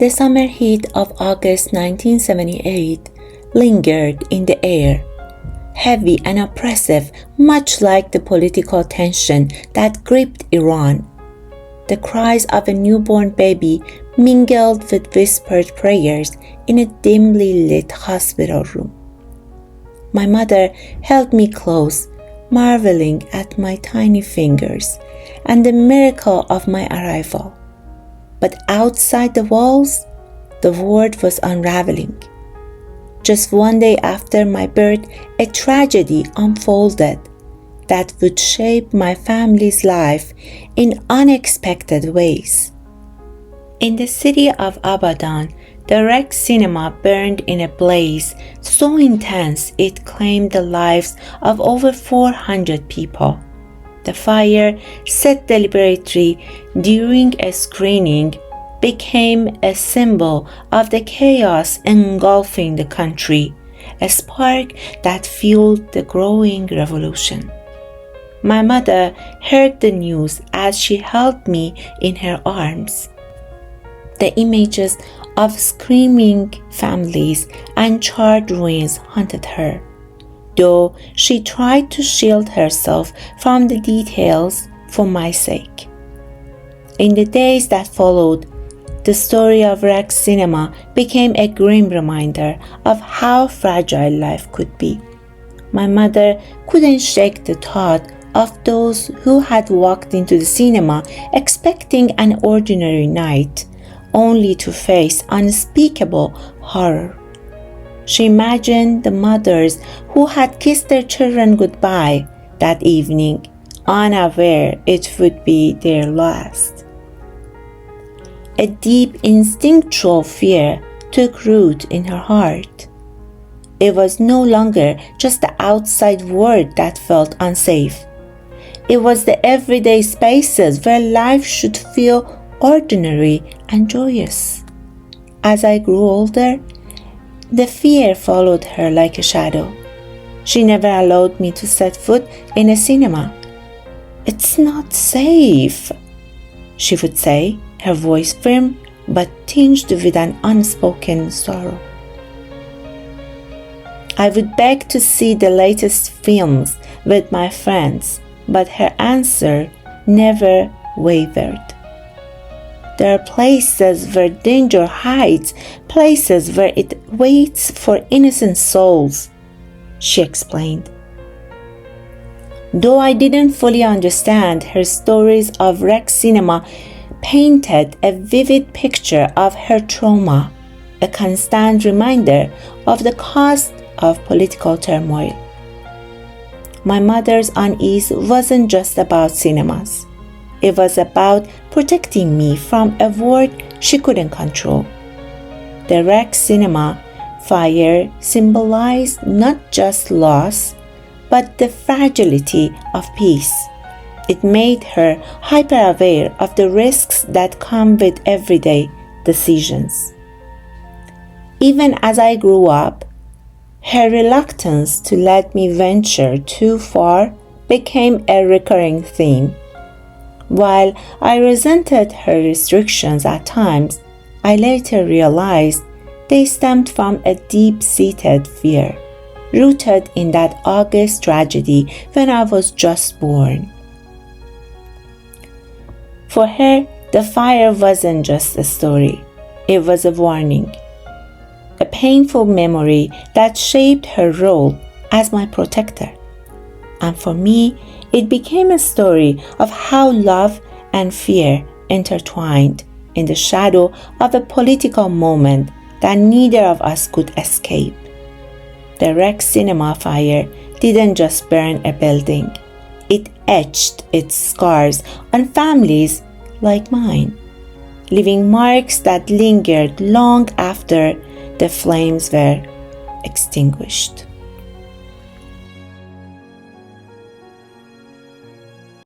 The summer heat of August 1978 lingered in the air, heavy and oppressive, much like the political tension that gripped Iran. The cries of a newborn baby mingled with whispered prayers in a dimly lit hospital room. My mother held me close, marveling at my tiny fingers and the miracle of my arrival. But outside the walls, the world was unraveling. Just one day after my birth, a tragedy unfolded that would shape my family's life in unexpected ways. In the city of Abadan, the Rex cinema burned in a blaze so intense it claimed the lives of over 400 people. The fire, set deliberately during a screening, became a symbol of the chaos engulfing the country, a spark that fueled the growing revolution. My mother heard the news as she held me in her arms. The images of screaming families and charred ruins haunted her, though she tried to shield herself from the details for my sake. In the days that followed, the story of Rex cinema became a grim reminder of how fragile life could be. My mother couldn't shake the thought of those who had walked into the cinema expecting an ordinary night, only to face unspeakable horror. She imagined the mothers who had kissed their children goodbye that evening, unaware it would be their last. A deep instinctual fear took root in her heart. It was no longer just the outside world that felt unsafe. It was the everyday spaces where life should feel ordinary and joyous. As I grew older, the fear followed her like a shadow. She never allowed me to set foot in a cinema. "It's not safe," she would say, her voice firm but tinged with an unspoken sorrow. I would beg to see the latest films with my friends, but her answer never wavered. There are places where danger hides, places where it waits for innocent souls, she explained. Though I didn't fully understand, her stories of Rex cinema painted a vivid picture of her trauma, a constant reminder of the cost of political turmoil. My mother's unease wasn't just about cinemas. It was about protecting me from a world she couldn't control. The Rex cinema fire symbolized not just loss, but the fragility of peace. It made her hyper-aware of the risks that come with everyday decisions. Even as I grew up, her reluctance to let me venture too far became a recurring theme. While I resented her restrictions at times, I later realized they stemmed from a deep-seated fear, rooted in that August tragedy when I was just born. For her, the fire wasn't just a story, it was a warning, a painful memory that shaped her role as my protector. And for me, it became a story of how love and fear intertwined in the shadow of a political moment that neither of us could escape. The Rex cinema fire didn't just burn a building. It etched its scars on families like mine, leaving marks that lingered long after the flames were extinguished.